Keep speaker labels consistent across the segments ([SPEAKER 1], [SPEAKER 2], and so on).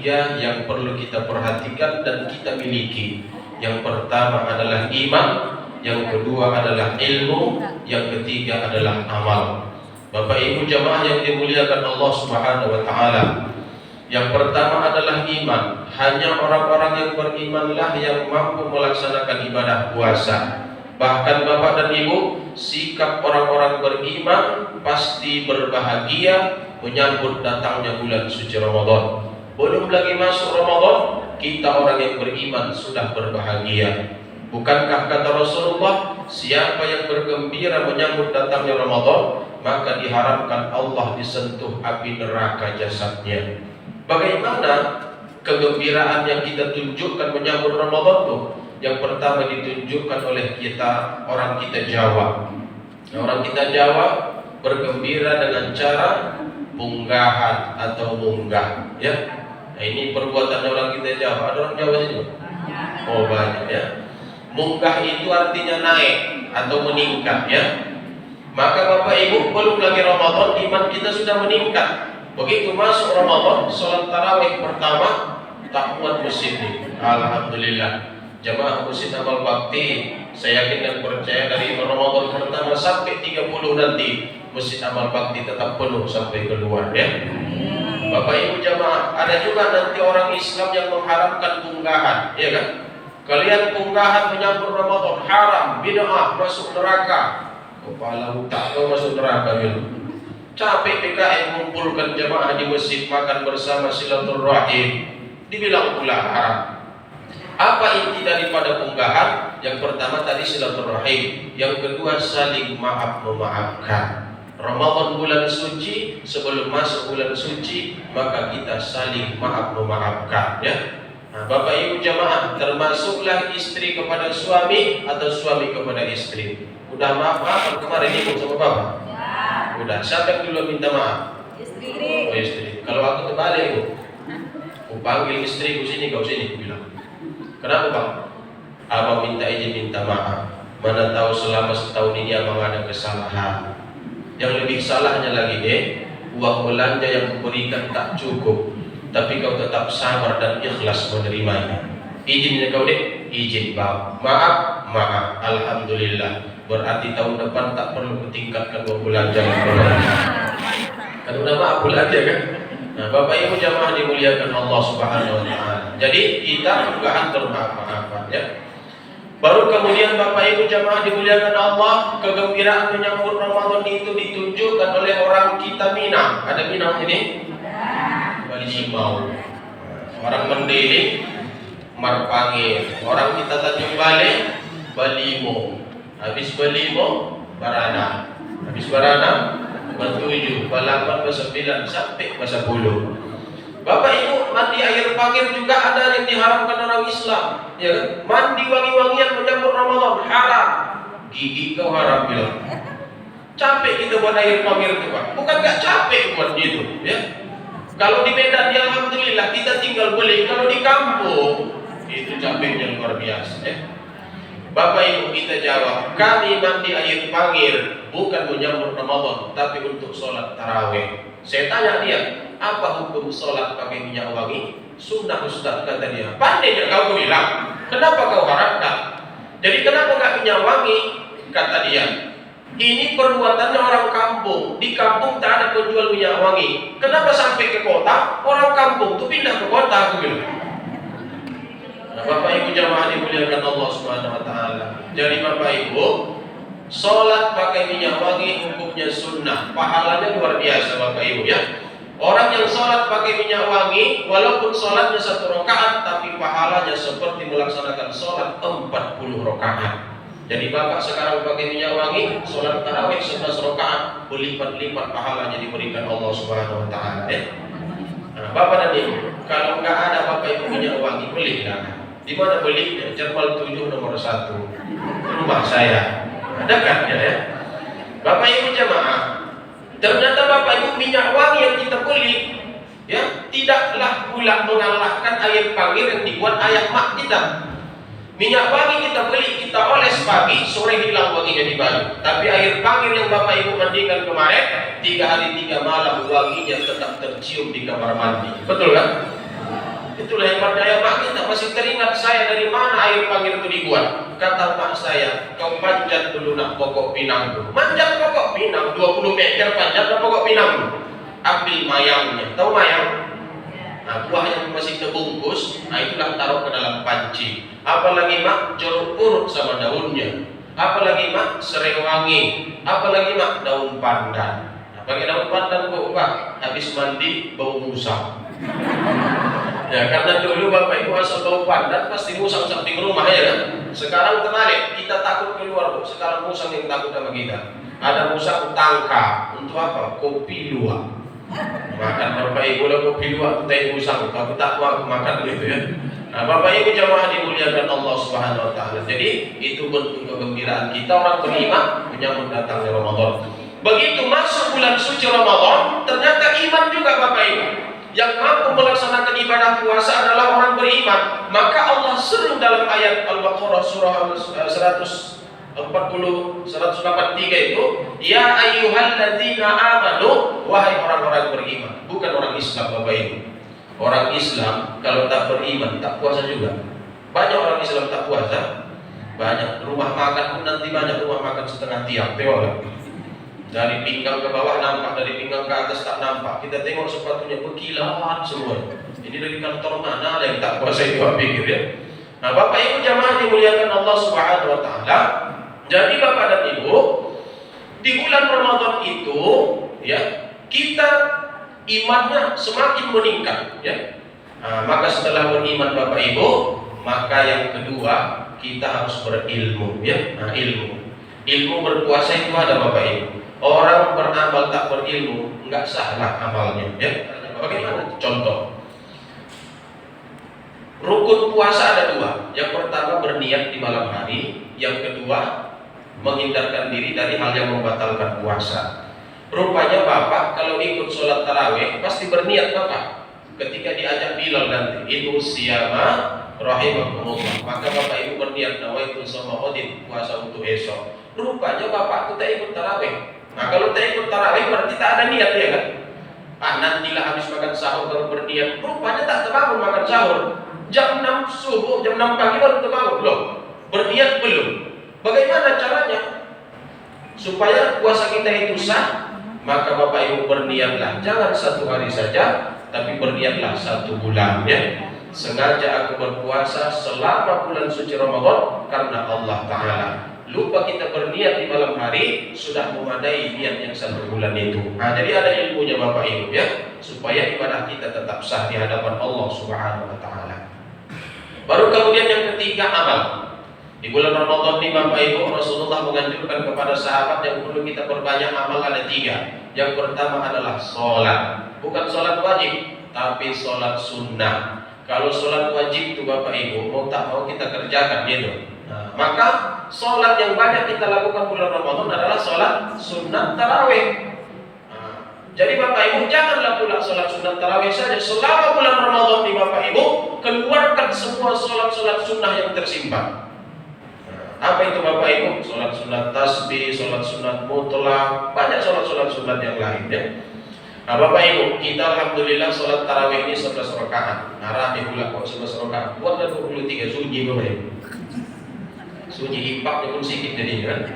[SPEAKER 1] bahagia yang perlu kita perhatikan dan kita miliki. Yang pertama adalah iman, yang kedua adalah ilmu, yang ketiga adalah amal. Bapak Ibu jamaah yang dimuliakan Allah Subhanahu wa taala. Yang pertama adalah iman. Hanya orang-orang yang berimanlah yang mampu melaksanakan ibadah puasa. Bahkan Bapak dan Ibu, sikap orang-orang beriman pasti berbahagia menyambut datangnya bulan suci Ramadan. Belum lagi masuk Ramadan, kita orang yang beriman sudah berbahagia. Bukankah kata Rasulullah, siapa yang bergembira menyambut datangnya Ramadan, maka diharamkan Allah disentuh api neraka jasadnya. Bagaimana kegembiraan yang kita tunjukkan menyambut Ramadan itu? Yang pertama ditunjukkan oleh kita, orang kita Jawa. Orang kita Jawa bergembira dengan cara munggahan atau munggah, ya. Nah, ini perbuatan orang kita Jawa. Ada orang Jawa sini? Oh banyak ya. Munggah itu artinya naik atau meningkat, ya. Maka Bapak Ibu, belum lagi Ramadan, iman kita sudah meningkat. Begitu masuk Ramadan, sholat tarawih pertama, tak muat masjid ini. Alhamdulillah. Jamaah Masjid Amal Bakti, saya yakin dan percaya dari Ramadan pertama sampai 30 nanti Masjid Amal Bakti tetap penuh sampai keluar, ya. Bapak Ibu jamaah, ada juga nanti orang Islam yang mengharamkan punggahan, ya kan? Kalian punggahan menyambut Ramadan haram, bid'ah, masuk neraka. Kepala otak kau masuk neraka gitu. Capek PKM mengumpulkan jamaah di masjid makan bersama silaturahim, dibilang pula haram. Apa inti daripada punggahan? Yang pertama tadi silaturahim, yang kedua saling maaf memaafkan. Ramadan bulan suci, sebelum masuk bulan suci maka kita saling maaf memaafkan, ya. Nah, Bapak Ibu jamaah, termasuklah istri kepada suami atau suami kepada istri. Udah maaf kemarin ibu sama bapak? Ya. Udah. Siapa yang dulu minta maaf? Istri. Oh, istri. Kalau aku terbalik ibu, aku panggil istriku sini, kau sini, aku bilang. Kenapa bang? Abang minta izin minta maaf. Mana tahu selama setahun ini abang ada kesalahan. Yang lebih salahnya lagi deh, uang belanja yang kuberikan tak cukup, tapi kau tetap sabar dan ikhlas menerimanya. Izinnya kau deh? Izin bang. Maaf, maaf. Alhamdulillah. Berarti tahun depan tak perlu kutingkatkan uang belanja. Kan udah maaf belanja kan? Nah, Bapak Ibu jamaah dimuliakan Allah Subhanahu wa taala. Jadi kita punggahan bermaaf-maafan, ya. Baru kemudian Bapak Ibu jamaah dimuliakan Allah, kegembiraan menyambut Ramadan itu ditunjukkan oleh orang kita Minang. Ada Minang ini? Balimau. Orang Mandailing, Marpangir. Orang kita Tanjung Balai, Balimo. Habis Balimo, Barana. Habis Barana, Batuju. Balapan ke 9 sampai ke 10. Bapak Ibu, mandi air pangir juga ada yang diharamkan orang Islam, ya kan? Mandi wangi-wangian menyambut Ramadan haram. Gigi kau haram bilang. Capek kita buat air pangir itu Pak. Bukan gak capek buat gitu, ya. Kalau di Medan ya alhamdulillah kita tinggal beli. Kalau di kampung itu capeknya luar biasa, ya. Bapak Ibu kita jawab, kami mandi air pangir bukan menyambut Ramadan, tapi untuk sholat tarawih. Saya tanya dia, apa hukum sholat pakai minyak wangi? Sunnah Ustaz, kata dia. Pandai yang kau bilang, kenapa kau harapkan? Jadi kenapa nggak minyak wangi? Kata dia, ini perbuatannya orang kampung. Di kampung tak ada penjual minyak wangi. Kenapa sampai ke kota? Orang kampung tuh pindah ke kota, aku bilang. Nah, Bapak Ibu jamaah dimuliakan Allah Subhanahu wa taala. Jadi Bapak Ibu, sholat pakai minyak wangi hukumnya sunnah, pahalanya luar biasa Bapak Ibu, ya. Orang yang sholat pakai minyak wangi, walaupun sholatnya 1 rakaat, tapi pahalanya seperti melaksanakan sholat 40 rakaat. Jadi Bapak sekarang pakai minyak wangi, sholat tarawih 11 rakaat, berlipat-lipat pahalanya diberikan Allah Subhanahu wa taala, ya. Nah, Bapak dan Ibu, kalau nggak ada Bapak Ibu minyak wangi, belilah. Di mana belinya? Jerman 7 nomor 1 rumah saya. Dekatnya, ya. Bapak Ibu jamaah, ternyata Bapak Ibu minyak wangi yang kita beli, ya, tidaklah pula mengalahkan air pangir yang dibuat ayah mak kita. Minyak wangi kita beli, kita oles pagi, sore hilang wanginya di baju. Tapi air pangir yang Bapak Ibu mandikan kemarin, 3 hari 3 malam wanginya tetap tercium di kamar mandi. Betul kan? Itulah yang berdaya mak kita. Masih teringat saya dari mana air pangir itu dibuat. Kata mak saya, kau panjat dulu nak pokok pinangku. Manjat pokok pinang 20 meter panjat nak pokok pinangku. Ambil mayangnya. Tahu mayang? Nah, buah yang masih terbungkus, nah itulah taruh ke dalam panci. Apalagi mak jeruk purut sama daunnya. Apalagi mak serai wangi. Apalagi mak daun pandan. Nah, pakai daun pandan kok pak, habis mandi bau musang. Ya karena dulu bapak ibu asal bau pandan pasti musang samping rumah ya kan. Sekarang terbalik, kita takut keluar bu. Sekarang musang yang takut sama kita. Ada musang tangka untuk apa? Kopi luwak. Makan bapak ibu lah kopi luwak teh musang. Tapi tak mau makan gitu ya. Nah bapak ibu jamaah dimuliakan Allah Subhanahu Wa Taala. Jadi itu bentuk kegembiraan kita orang beriman menyambut datangnya Ramadan. Begitu masuk bulan suci Ramadan, ternyata iman juga bapak ibu. Yang mampu melaksanakan ibadah puasa adalah orang beriman. Maka Allah seru dalam ayat Al-Baqarah surah 183 itu, ya ayyuhalladzina amanu, wahai orang-orang beriman. Bukan orang Islam bapak ibu. Orang Islam kalau tak beriman tak puasa juga. Banyak orang Islam tak puasa. Banyak rumah makan pun nanti banyak rumah makan setengah tiang tewa. Dari pinggang ke bawah nampak, dari pinggang ke atas tak nampak. Kita tengok sepatunya berkilat semua. Ini dari kantor mana ada yang tak puasa itu pikir ya. Nah bapak ibu jamaah dimuliakan Allah Subhanahu Wa Taala. Jadi bapak dan ibu di bulan Ramadan itu ya kita imannya semakin meningkat ya. Nah, maka setelah beriman bapak ibu, maka yang kedua kita harus berilmu ya. Nah ilmu berpuasa itu ada bapak ibu. Orang beramal tak berilmu enggak salah amalnya ya. Bagaimana? Contoh, rukun puasa ada dua. Yang pertama berniat di malam hari. Yang kedua menghindarkan diri dari hal yang membatalkan puasa. Rupanya bapak kalau ikut sholat taraweh pasti berniat bapak. Ketika diajak Bilal nanti, itu siyama rahimahumullah. Maka bapak ibu berniat nawaitu sama odin puasa untuk esok. Rupanya bapak itu tak ikut taraweh. Nah kalau tak ikut tarawih berarti tak ada niat ya kan? Nantilah habis makan sahur baru berniat. Rupanya tak terbangun makan sahur. Jam 6 subuh, jam 6 pagi baru terbangun. Belum, berniat belum. Bagaimana caranya? Supaya puasa kita itu sah, maka bapak ibu berniatlah. Jangan 1 hari saja, tapi berniatlah 1 bulan ya. Sengaja aku berpuasa selama bulan suci Ramadan karena Allah Ta'ala. Lupa kita berniat di malam hari, sudah memadai niat yang 1 bulan itu. Nah, jadi ada ilmunya bapak ibu ya, supaya ibadah kita tetap sah di hadapan Allah Subhanahu Wa Taala. Baru kemudian yang ketiga amal. Di bulan Ramadan ini bapak ibu, Rasulullah menganjurkan kepada sahabat yang perlu kita perbanyak amal ada 3. Yang pertama adalah sholat, bukan sholat wajib, tapi sholat sunnah. Kalau sholat wajib itu bapak ibu mau tak mau kita kerjakan gitu. Nah, maka sholat yang banyak kita lakukan bulan Ramadan adalah sholat sunnah tarawih. Nah, jadi bapak ibu janganlah pula sholat sunnah tarawih saja. Selama bulan Ramadan di bapak ibu keluarkan semua sholat-sholat sunnah yang tersimpan. Nah, apa itu bapak ibu? Sholat sunnah tasbih, sholat sunnah mutlak, banyak sholat-sholat sunnah yang lain ya. Nah bapak ibu, kita alhamdulillah sholat tarawih ini 11 rakaat. Nah rame pula kok 11 rakaat. Buatlah 23 sunyi bapak ibu. Sunyi impaknya pun sedikit jadi kan.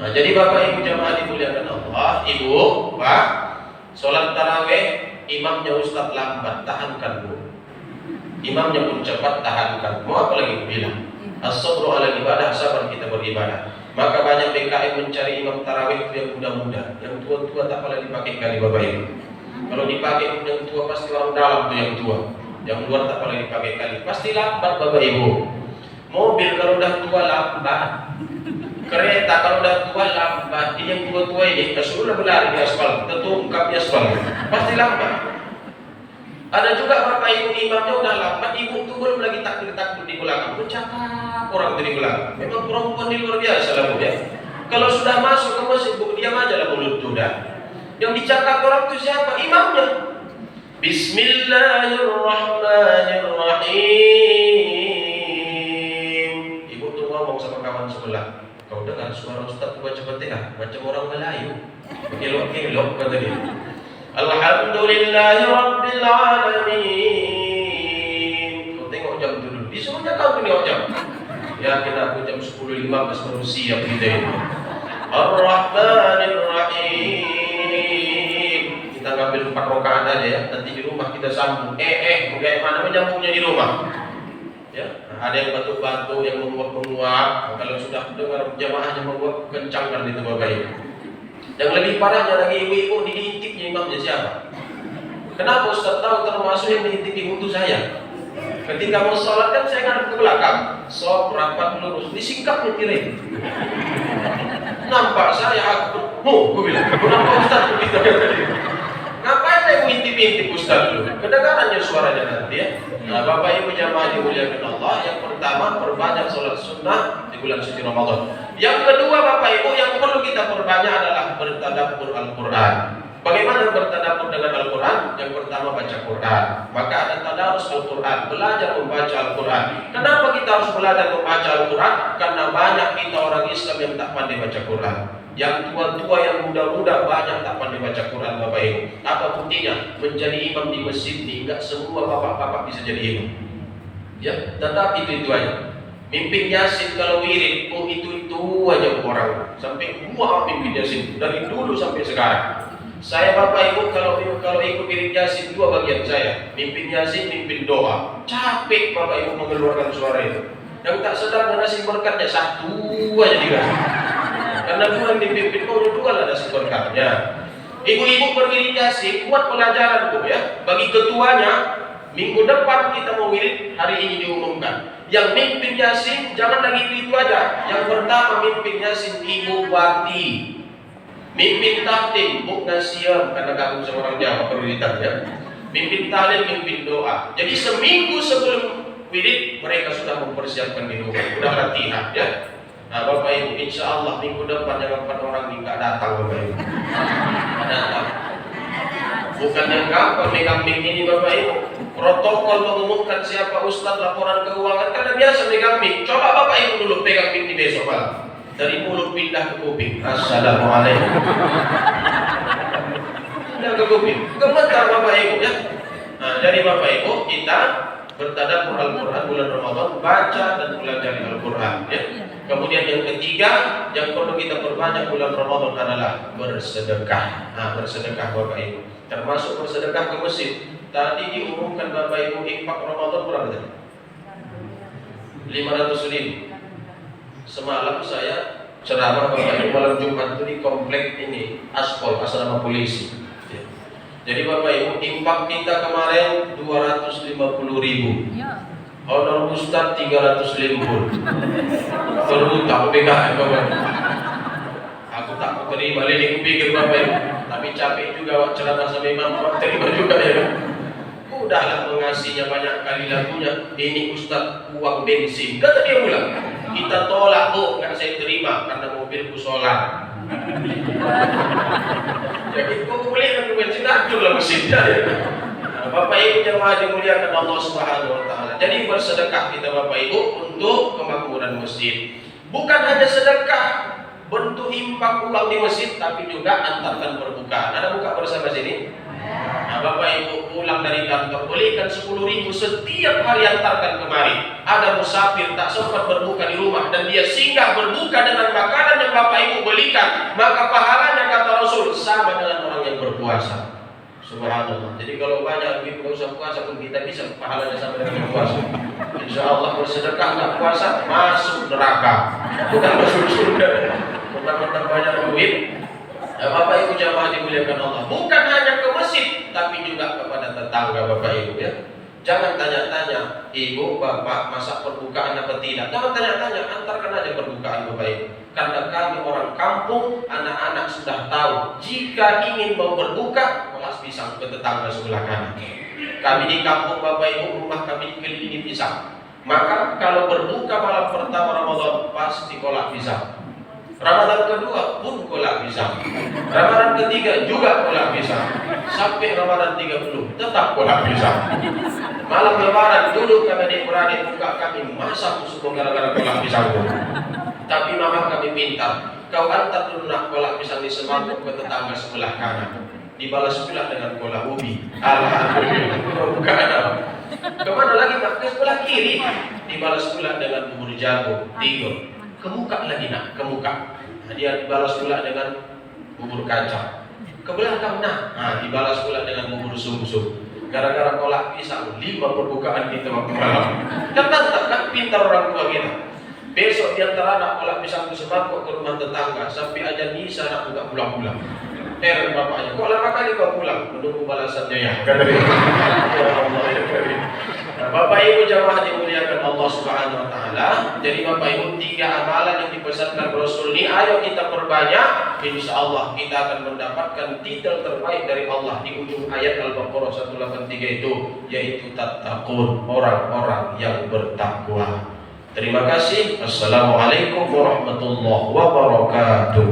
[SPEAKER 1] Nah jadi bapak ibu jamaah dimuliakan Allah, ibu, pak, sholat tarawih imamnya ustaz lambat, tahankan bu. Imamnya pun cepat, tahankan. Mau apa lagi bilang? As-sabru ala ibadah, sabar kita beribadah. Maka banyak PKM mencari imam tarawih itu yang muda-muda, yang tua-tua tak pernah dipakai kali bapak ibu. Kalau dipakai yang tua pasti orang dalam tuh yang tua, yang luar tak pernah dipakai kali. Pasti lambat bapak ibu. Mobil kalau udah tua lambat, kereta kalau udah tua lambat. Ini yang tua-tua ini sudah berlari di aspal, tertungkap di aspal, pasti lambat. Ada juga bapak ibu imamnya udah lambat, ibu tuh belum lagi takbir di belakang, bercakap orang di belakang. Memang perempuan ini luar biasa lah bu ya. Kalau sudah masuk ke masjid, bu diam aja lah mulut tuh dah. Yang dicakap orang itu siapa? Imamnya. Bismillahirrahmanirrahim. Ibu tuh ngomong sama kawan sebelah. Kau dengar suara ustaz baca Fatihah macam orang Melayu. Kelok-kelok kata dia. Alhamdulillahi Rabbil Alamin. tahu ini jam. Ya kita jam 10.15 baru siap kita ini. Ar-Rahmanir Rahim. Kita ngambil 4 rakaat aja ya. Nanti di rumah kita sambung. Bagaimana menyambungnya di rumah? Ya, ada yang batuk-batuk, yang menguap-menguap. Kalau sudah dengar jamaahnya menguap, kencangkan itu Bapak Ibu. Yang lebih parahnya lagi ibu-ibu diintipnya imamnya siapa? Kenapa Ustaz tahu termasuk yang diintip ibu itu saya? Ketika mau sholat kan saya ngadep ke belakang, sholat rapat lurus, disingkapnya tirai. Nampak saya aku bilang, kenapa Ustaz begitu? Ngapain saya intip-intip Ustaz dulu? Kedengarannya suaranya nanti ya. Nah, Bapak Ibu jamaah dimuliakan Allah, yang pertama perbanyak sholat sunnah di bulan suci Ramadan. Yang kedua Bapak Ibu yang perlu kita perbanyak adalah bertadabbur Al-Quran. Bagaimana bertadabbur dengan Al-Quran? Yang pertama baca Quran. Maka ada tadarus Al-Quran, belajar membaca Al-Quran. Kenapa kita harus belajar membaca Al-Quran? Karena banyak kita orang Islam yang tak pandai baca Quran. Yang tua-tua, yang muda-muda banyak tak pandai baca Quran Bapak Ibu. Apa buktinya? Menjadi imam di masjid ini enggak semua bapak-bapak bisa jadi imam. Ya, tetap itu aja. Mimpin Yasin kalau wirid, itu aja orang. Sampai gua mimpin Yasin dari dulu sampai sekarang. Saya Bapak Ibu kalau ikut wirid Yasin 2 bagian saya. Mimpin Yasin, mimpin doa. Capek Bapak Ibu mengeluarkan suara itu. Yang tak sedar ngasih berkatnya 1 aja dikasih. Karena kurang dipimpin, mau 2 lah nasi berkatnya. Ibu-ibu berwirid Yasin, buat pelajaran Bu ya. Bagi ketuanya, minggu depan kita mau wirid, hari ini diumumkan. Yang mimpin Yasin, jangan lagi itu aja. Yang pertama mimpin Yasin Ibu Wati. Mimpin tahtim, Bu Nasiem, karena kamu seorang Jawa perlu ditanya. Mimpin tahlil, mimpin doa. Jadi seminggu sebelum wirid, mereka sudah mempersiapkan di rumah. Sudah latihan ya. Nah Bapak Ibu, insya Allah minggu depan yang 4 orang ini nggak datang Bapak Ibu. Datang. Bukan yang gampang megang ini Bapak Ibu. Protokol mengumumkan siapa ustaz laporan keuangan karena biasa megang mic. Coba Bapak Ibu dulu pegang mic di besok malam. Dari mulut pindah ke kuping. Assalamualaikum. Pindah ke kuping. Gemetar Bapak Ibu ya. Nah jadi Bapak Ibu kita bertadabbur Al-Quran bulan Ramadan, baca dan belajar Al-Quran ya. Kemudian yang ketiga yang perlu kita perbanyak bulan Ramadan adalah bersedekah. Nah, bersedekah Bapak Ibu, termasuk bersedekah ke masjid. Tadi diumumkan Bapak Ibu infak Ramadan berapa tadi? 500.000. Semalam saya ceramah Bapak Ibu malam Jumat itu di komplek ini Aspol, asrama polisi. Jadi Bapak Ibu infak kita kemarin 250.000. Honor Ustaz 350. Berhutang PKM Bapak. Aku tak terima lagi kupikir Bapak Ibu. Tapi capek juga ceramah sama imam, terima juga ya. Udahlah mengasihnya banyak kali lagunya. Ini Ustaz uang bensin. Kata dia pulang. Kita tolak nggak saya terima karena mobilku solar. Jadi kok boleh kan bensin hancurlah mesinnya ya. Bapak Ibu jemaah dimuliakan Allah Subhanahu wa taala. Jadi bersedekah kita Bapak Ibu untuk kemakmuran masjid. Bukan hanya sedekah bentuk infak uang di masjid, tapi juga antarkan berbuka. Ada buka bersama sini? Nah, Bapak Ibu pulang dari kantor belikan 10.000 setiap hari antarkan kemari. Ada musafir tak sempat berbuka di rumah dan dia singgah berbuka dengan makanan yang Bapak Ibu belikan, maka pahalanya kata Rasul sama dengan orang yang berpuasa. Subhanallah. Jadi kalau banyak duit nggak usah puasa pun kita bisa pahalanya sama dengan puasa. Insya Allah bersedekah nggak puasa masuk neraka, bukan masuk surga. Mentang-mentang banyak duit. Bapak Ibu jamaah dimuliakan Allah, bukan hanya ke masjid tapi juga kepada tetangga Bapak Ibu ya. Jangan tanya-tanya ibu bapak masak perbukaan apa tidak. Jangan tanya-tanya, antarkan aja perbukaan Bapak Ibu. Karena kami orang kampung, anak-anak sudah tahu jika ingin mau berbuka kolas pisang ke tetangga sebelah kanan. Kami di kampung Bapak Ibu, rumah kami dikelilingi pisang. Maka kalau berbuka malam pertama Ramadan pasti kolak pisang. Ramadan kedua pun kolak pisang. Ramadan ketiga juga kolak pisang. Sampai Ramadan 30 tetap kolak pisang. Malam lebaran dulu kami adik-beradik buka kami masak semua gara-gara kolak pisang. Tapi mama kami pintar, kau antar dulu nak kolak pisang di semangkuk ke tetangga sebelah kanan. dibalas pula dengan bola ubi. Alhamdulillah. Pembukaan apa? Kemana lagi nak? Ke sebelah kiri, dibalas pula dengan bubur jagung. 3. Ke muka lagi nak, ke muka. Nah, dia dibalas pula dengan bubur kacang. Ke belakang nak, nah, dibalas pula dengan bubur sum-sum. Gara-gara kolak pisang, 5 perbukaan kita waktu malam. Kan mantap kan, pintar orang tua kita. Besok di antara anak kolak pisang itu semangkuk ke rumah tetangga, sampai aja nisa nak enggak pulang-pulang. Heran bapaknya, kok lama kali kau pulang? Menunggu balasannya ya. Kata dia. Ya Allah ya Karim. Nah, Bapak Ibu jamaah dimuliakan Allah Subhanahu Wa Taala. Jadi Bapak Ibu 3 amalan yang dipesankan Rasul ini, ayo kita perbanyak. Insya Allah kita akan mendapatkan titel terbaik dari Allah di ujung ayat Al-Baqarah 183 itu, yaitu tattaqun, orang-orang yang bertakwa. Terima kasih. Assalamualaikum warahmatullahi wabarakatuh.